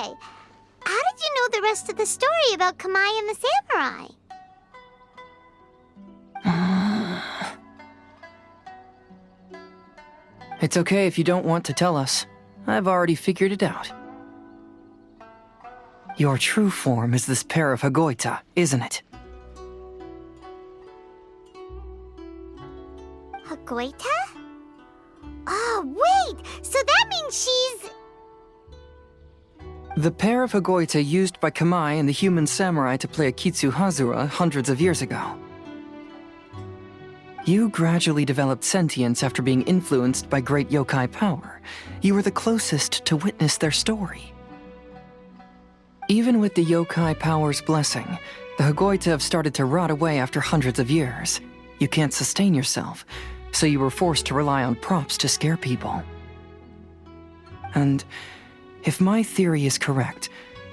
say, how did you know the rest of the story about Kamei and the samurai? It's okay if you don't want to tell us. I've already figured it out. Your true form is this pair of Hagoita, isn't it? Hagoita? Oh, wait! So that means she's... The pair of Hagoita used by Kamei and the human samurai to play Akitsu Hazura hundreds of years ago. You gradually developed sentience after being influenced by great yokai power. You were the closest to witness their story. Even with the yokai power's blessing, the Hagoita have started to rot away after hundreds of years. You can't sustain yourself, so you were forced to rely on props to scare people. And if my theory is correct,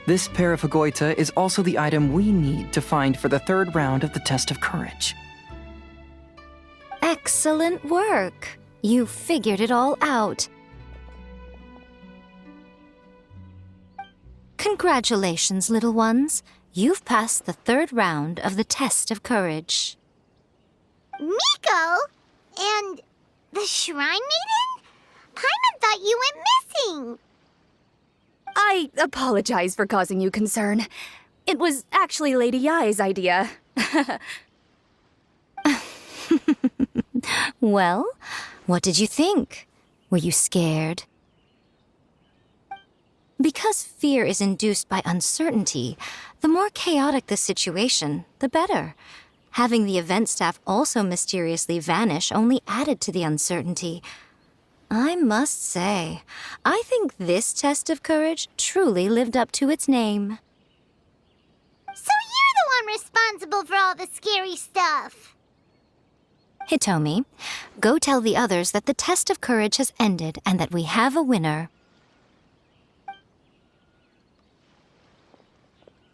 this pair of Hagoita is also the item we need to find for the third round of the test of courage. Excellent work. You figured it all out. Congratulations, little ones. You've passed the third round of the test of courage. Miko? And the Shrine Maiden? Paimon thought you went missing. I apologize for causing you concern. It was actually Lady Yai's idea. Well, what did you think? Were you scared? Because fear is induced by uncertainty, the more chaotic the situation, the better. Having the event staff also mysteriously vanish only added to the uncertainty. I must say, I think this test of courage truly lived up to its name. So you're the one responsible for all the scary stuff. Hitomi, go tell the others that the test of courage has ended and that we have a winner.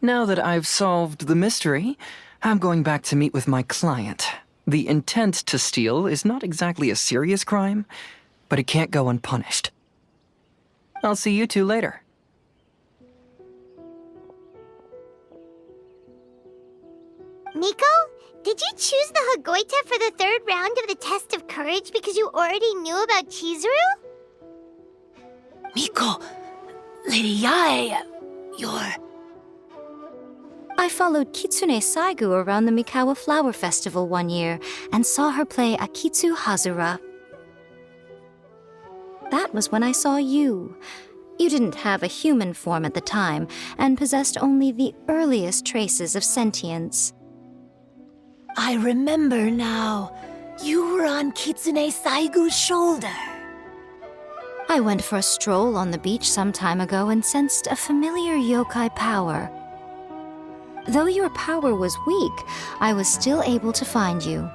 Now that I've solved the mystery, I'm going back to meet with my client. The intent to steal is not exactly a serious crime, but it can't go unpunished. I'll see you two later. Miko, did you choose the Hagoita for the third round of the test of courage because you already knew about Chizuru? Miko, Lady Yai, you're... I followed Kitsune Saigu around the Mikawa Flower Festival one year and saw her play Akitsu Hazura. That was when I saw you. You didn't have a human form at the time and possessed only the earliest traces of sentience. I remember now. You were on Kitsune Saigu's shoulder. I went for a stroll on the beach some time ago and sensed a familiar yokai power. Though your power was weak, I was still able to find you.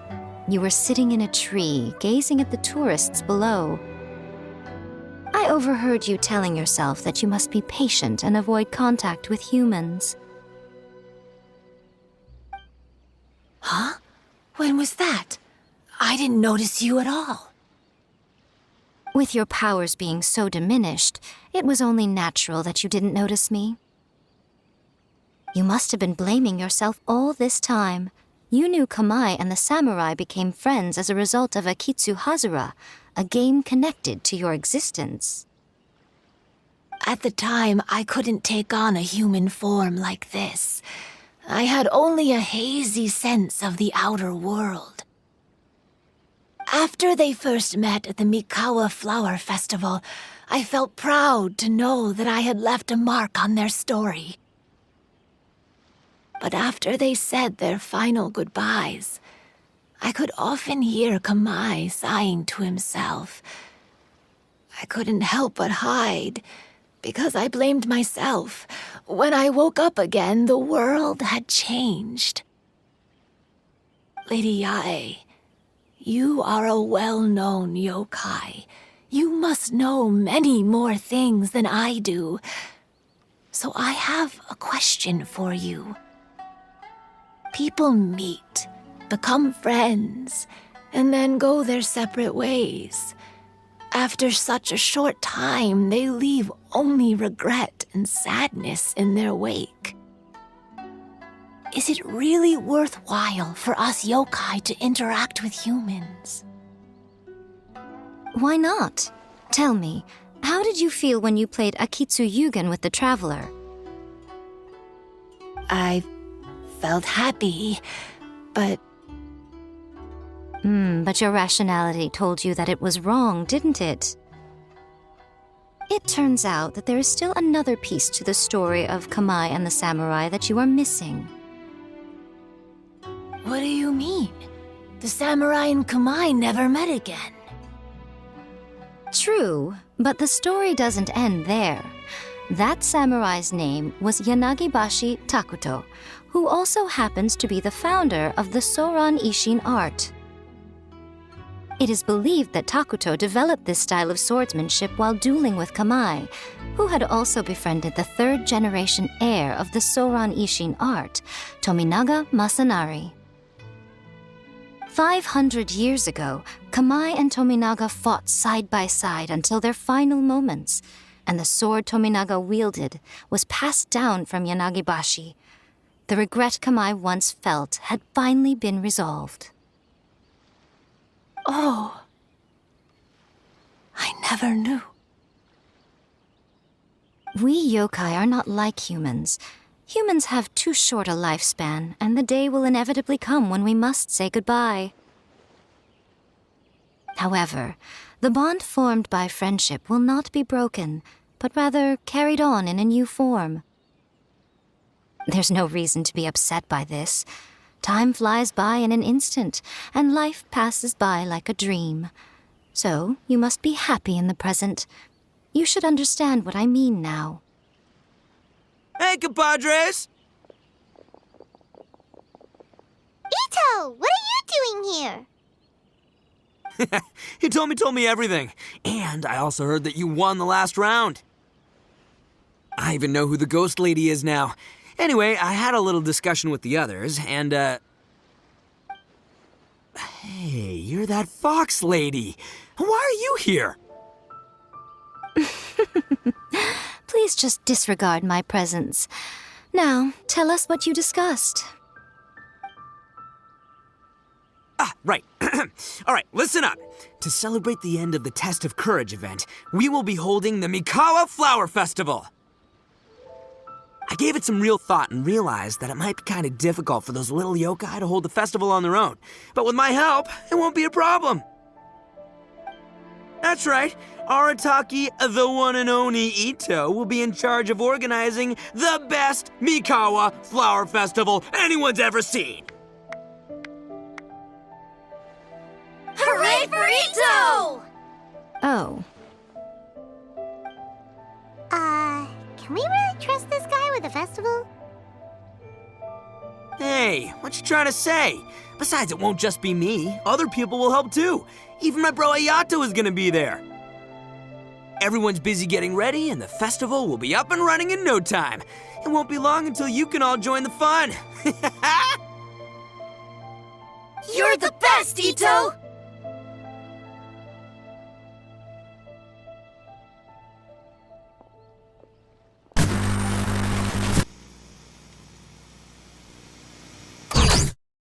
You were sitting in a tree, gazing at the tourists below. I overheard you telling yourself that you must be patient and avoid contact with humans. Huh? When was that? I didn't notice you at all. With your powers being so diminished, it was only natural that you didn't notice me. You must have been blaming yourself all this time. You knew Kamei and the samurai became friends as a result of Akitsu Hazura, a game connected to your existence. At the time, I couldn't take on a human form like this. I had only a hazy sense of the outer world. After they first met at the Mikawa Flower Festival, I felt proud to know that I had left a mark on their story. But after they said their final goodbyes, I could often hear Kamei sighing to himself. I couldn't help but hide, because I blamed myself. When I woke up again, the world had changed. Lady Yae, you are a well-known yokai. You must know many more things than I do. So I have a question for you. People meet, become friends, and then go their separate ways. After such a short time, they leave only regret and sadness in their wake. Is it really worthwhile for us yokai to interact with humans? Why not? Tell me, how did you feel when you played Akitsu Yugen with the Traveler? I felt happy, but But your rationality told you that it was wrong, didn't it? It turns out that there is still another piece to the story of Kamei and the samurai that you are missing. what do you mean? The samurai and Kamei never met again. True, but the story doesn't end there. That samurai's name was Yanagibashi Takuto, who also happens to be the founder of the Soran Ishin art. It is believed that Takuto developed this style of swordsmanship while dueling with Kamei, who had also befriended the third-generation heir of the Soran Ishin art, Tominaga Masanari. 500 years ago, Kamei and Tominaga fought side by side until their final moments, and the sword Tominaga wielded was passed down from Yanagibashi. The regret Kamei once felt had finally been resolved. Oh, I never knew. We yokai are not like humans. Humans have too short a lifespan, and the day will inevitably come when we must say goodbye. However, the bond formed by friendship will not be broken, but rather carried on in a new form. There's no reason to be upset by this. Time flies by in an instant, and life passes by like a dream. So, you must be happy in the present. You should understand what I mean now. Hey, compadres! Ito, what are you doing here? Told me everything. And I also heard that you won the last round. I even know who the ghost lady is now. Anyway, I had a little discussion with the others, and, Hey, you're that fox lady. Why are you here? Please just disregard my presence. Now, tell us what you discussed. Right. All right, listen up. To celebrate the end of the Test of Courage event, we will be holding the Mikawa Flower Festival. I gave it some real thought and realized that it might be kind of difficult for those little yokai to hold the festival on their own. But with my help, it won't be a problem. That's right. Arataki, the one and only Ito, will be in charge of organizing the best Mikawa Flower Festival anyone's ever seen. Hooray for Ito! Oh, Can we really trust this guy with the festival? Hey, what you trying to say? Besides, it won't just be me. Other people will help too. Even my bro Ayato is gonna be there. Everyone's busy getting ready, and the festival will be up and running in no time. It won't be long until you can all join the fun. You're the best, Ito!